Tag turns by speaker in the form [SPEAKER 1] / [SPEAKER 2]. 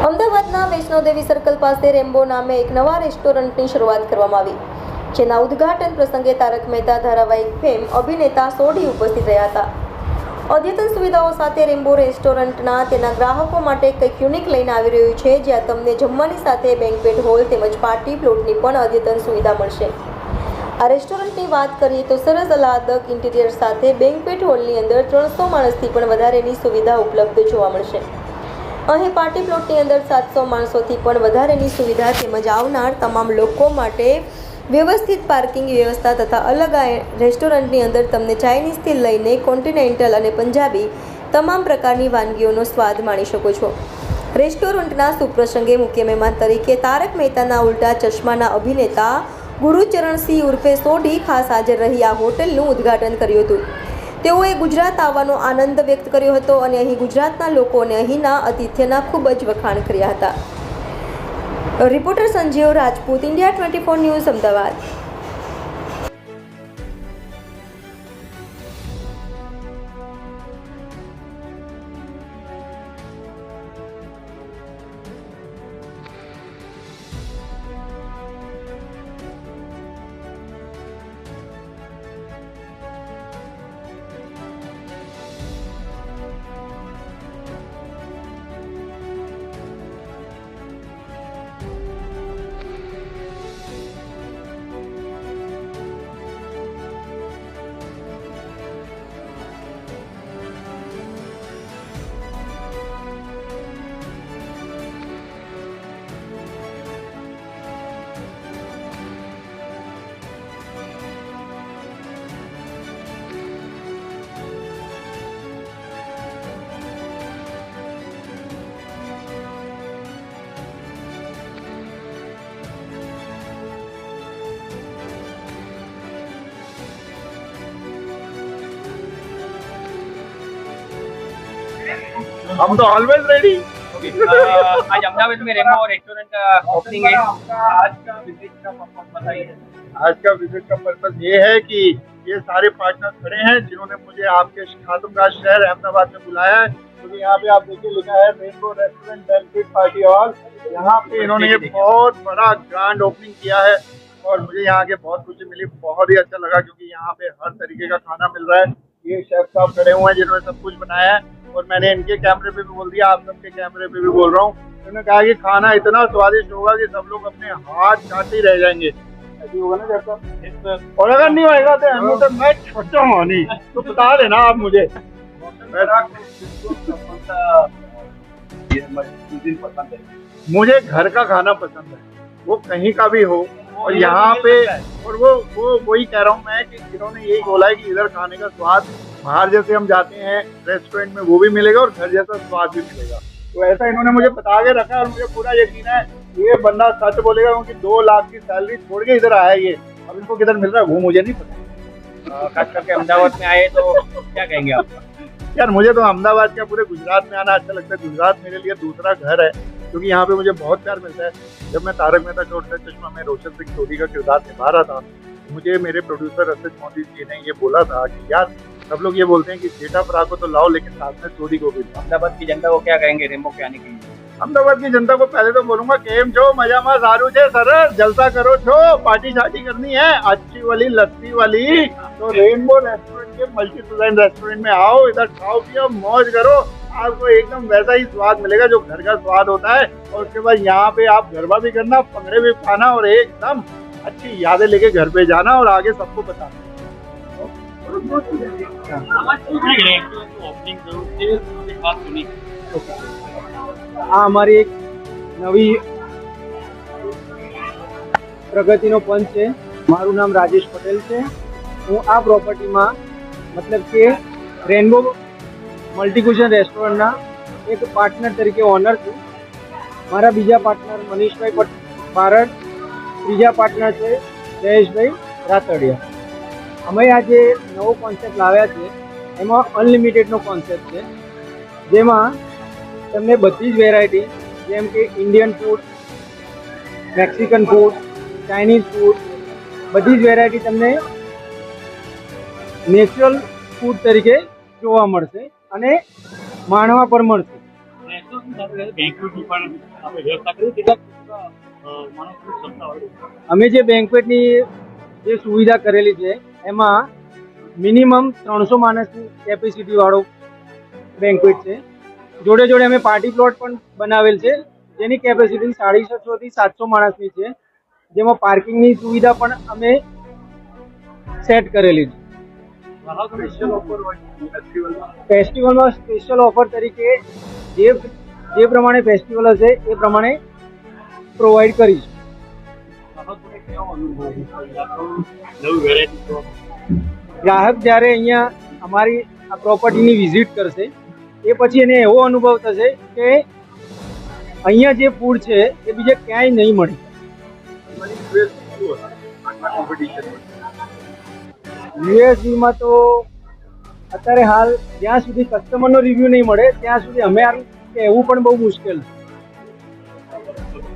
[SPEAKER 1] અમદાવાદના વૈષ્ણોદેવી સર્કલ પાસે રેમ્બો નામે એક નવા રેસ્ટોરન્ટની શરૂઆત કરવામાં આવી, જેના ઉદ્ઘાટન પ્રસંગે તારક મહેતા ધારાવાહિક ફેમ અભિનેતા સોઢી ઉપસ્થિત રહ્યા હતા. અદ્યતન સુવિધાઓ સાથે રેમ્બો રેસ્ટોરન્ટના તેના ગ્રાહકો માટે કંઈક યુનિક લઈને આવી રહ્યું છે, જ્યાં તમને જમવાની સાથે બેન્ક્વેટ હોલ તેમજ પાર્ટી પ્લોટની પણ અદ્યતન સુવિધા મળશે. આ રેસ્ટોરન્ટની વાત કરીએ તો સરસ આહલાદક ઇન્ટિરિયર સાથે બેન્ક્વેટ હોલની અંદર 300 માણસથી પણ વધારેની સુવિધા ઉપલબ્ધ જોવા મળશે. અહીં પાર્ટી પ્લોટની અંદર 700 માણસોથી પણ વધારેની સુવિધા તેમજ આવનાર તમામ લોકો માટે વ્યવસ્થિત પાર્કિંગ વ્યવસ્થા તથા અલગ રેસ્ટોરન્ટની અંદર તમને ચાઇનીઝથી લઈને કોન્ટિનેન્ટલ અને પંજાબી તમામ પ્રકારની વાનગીઓનો સ્વાદ માણી શકો છો. રેસ્ટોરન્ટના સુપ્રસંગે મુખ્ય મહેમાન તરીકે તારક મહેતાના ઉલ્ટા ચશ્માના અભિનેતા ગુરુચરણસિંહ ઉર્ફે સોઢી ખાસ હાજર રહી આ હોટલનું ઉદ્ઘાટન કર્યું હતું. તેઓએ ગુજરાત આવવાનો આનંદ વ્યક્ત કર્યો હતો અને અહીં ગુજરાતના લોકો અને અહીંના આતિથ્યના ખૂબ જ વખાણ કર્યા હતા. Reporter Sanjeev Rajput, India 24 news, Ahmedabad.
[SPEAKER 2] हम तो ऑलवेज रेडी.
[SPEAKER 3] आज अहमदाबाद में रेमो रेस्टोरेंट का ओपनिंग है. आज का विजिट का पर्पस बताइए.
[SPEAKER 2] आज का विजिट का पर्पस ये है कि ये सारे पार्टनर खड़े हैं जिन्होंने मुझे आपके खातूनगाज शहर अहमदाबाद में बुलाया है, क्योंकि यहाँ पे आप देखिए लिखा है rainbow restaurant banquet party hall. यहाँ पे इन्होंने ये बहुत बड़ा ग्रैंड ओपनिंग किया है और मुझे यहाँ के बहुत खुशी मिली, बहुत ही अच्छा लगा, क्योंकि यहाँ पे हर तरीके का खाना मिल रहा है. ये शेफ साहब खड़े हुए हैं जिन्होंने सब कुछ बनाया है और मैंने इनके कैमरे पे भी बोल दिया, आप सबके कैमरे पे भी बोल रहा हूँ. उन्होंने कहा कि खाना इतना स्वादिष्ट होगा कि सब लोग अपने हाथ चाटते रह जाएंगे. ऐसी होगा ना जैसा, और अगर नहीं होगा तो मैं छोटा हूँ नहीं, तो बता देना आप मुझे. मुझे घर का खाना पसंद है, वो कहीं का भी हो, और यहाँ पे और वो वही कह रहा हूँ मैं कि इन्होंने यही बोला है कि इधर खाने का स्वाद बाहर जैसे हम जाते हैं रेस्टोरेंट में वो भी मिलेगा और घर जैसा स्वाद भी मिलेगा. तो ऐसा इन्होंने मुझे बता के रखा है और मुझे पूरा यकीन है ये बंदा सच बोलेगा, क्योंकि 2 लाख की सैलरी छोड़ के इधर आया ये. अब इनको किधर मिल रहा है वो मुझे नहीं पता.
[SPEAKER 3] खास करके अहमदाबाद में आए तो क्या कहेंगे आप?
[SPEAKER 2] यार मुझे तो अहमदाबाद क्या पूरे गुजरात में आना अच्छा लगता है. गुजरात मेरे लिए दूसरा घर है, क्योंकि यहाँ पे मुझे बहुत प्यार मिलता है. जब मैं तारक मेहता का उल्टा चश्मा में रोशन सिंह सोढ़ी का किरदार निभा रहा था, मुझे मेरे प्रोड्यूसर रसिद मोदी जी ने ये बोला था कि यार सब लोग ये बोलते हैं कि जेठा फरा को तो लाओ, लेकिन साथ में सोढ़ी को भी लाओ.
[SPEAKER 3] अहमदाबाद की जनता को क्या कहेंगे रेमो के आने के लिए?
[SPEAKER 2] अहमदाबाद की जनता को पहले तो बोलूंगा केम छो, मजा में सारू छे सर, जलसा करो छो, पार्टी शार्टी करनी है अच्छी वाली लस्सी वाली, तो रेनबो रेस्टोरेंट के मल्टी डिजाइन रेस्टोरेंट में आओ, इधर खाओ पियो मौज करो. आपको एकदम वैसा ही स्वाद मिलेगा जो घर का स्वाद होता है. और उसके बाद यहाँ पे आप गरबा भी करना, पंगड़े भी खाना और एकदम अच्छी यादें लेके घर पे जाना और आगे सबको बताना.
[SPEAKER 4] આ અમારી એક નવી પ્રગતિનો પંચ છે. મારું નામ રાજેશ પટેલ છે. હું આ પ્રોપર્ટીમાં મતલબ કે રેનબો મલ્ટીક્યુઝન રેસ્ટોરન્ટના એક પાર્ટનર તરીકે ઓનર છું. મારા બીજા પાર્ટનર મનીષભાઈ બારડ, ત્રીજા પાર્ટનર છે જયેશભાઈ રાતડિયા. અમે આજે નવો કોન્સેપ્ટ લાવ્યા છે, એમાં અનલિમિટેડનો કોન્સેપ્ટ છે, જેમાં તમને બધી જ વેરાયટી જેમ કે Indian food, Mexican food, Chinese food, બધી જ વેરાયટી તમને નેચરલ ફૂડ તરીકે જોવા મળશે અને માણવા પણ મળશે.
[SPEAKER 5] બેંકની પણ આપણે વ્યવસ્થા કરી કેટલા માણસની ક્ષમતા હોય?
[SPEAKER 4] અમે જે બેન્ક્વેટની જે સુવિધા કરેલી છે એમાં મિનિમમ 300 માણસની કેપેસિટી વાળો બેન્ક્વેટ છે. જોડે જોડે અમે પાર્ટી પ્લોટ પણ બનાવેલ છે જેની કેપેસિટી 650 થી 700 માણસની છે, જેમાં પાર્કિંગની સુવિધા પણ અમે સેટ કરેલી છે. ફેસ્ટિવલમાં સ્પેશિયલ ઓફર તરીકે જે પ્રમાણે ફેસ્ટિવલ હશે એ પ્રમાણે પ્રોવાઈડ કરીશું.
[SPEAKER 5] ગ્રાહકોને કેવો અનુભવ નવી વેરાયટી
[SPEAKER 4] ગ્રાહક જ્યારે અહીંયા અમારી આ પ્રોપર્ટીની વિઝિટ કરશે એ પછી એને એવો અનુભવ થશે કે અહીંયા જે ફૂડ છે એ બીજે ક્યાંય નહીં મળે. યુએસબીમાં તો અત્યારે હાલ જ્યાં સુધી કસ્ટમરનો રિવ્યૂ નહીં મળે ત્યાં સુધી અમે કહેવું પણ બહુ મુશ્કેલ છે.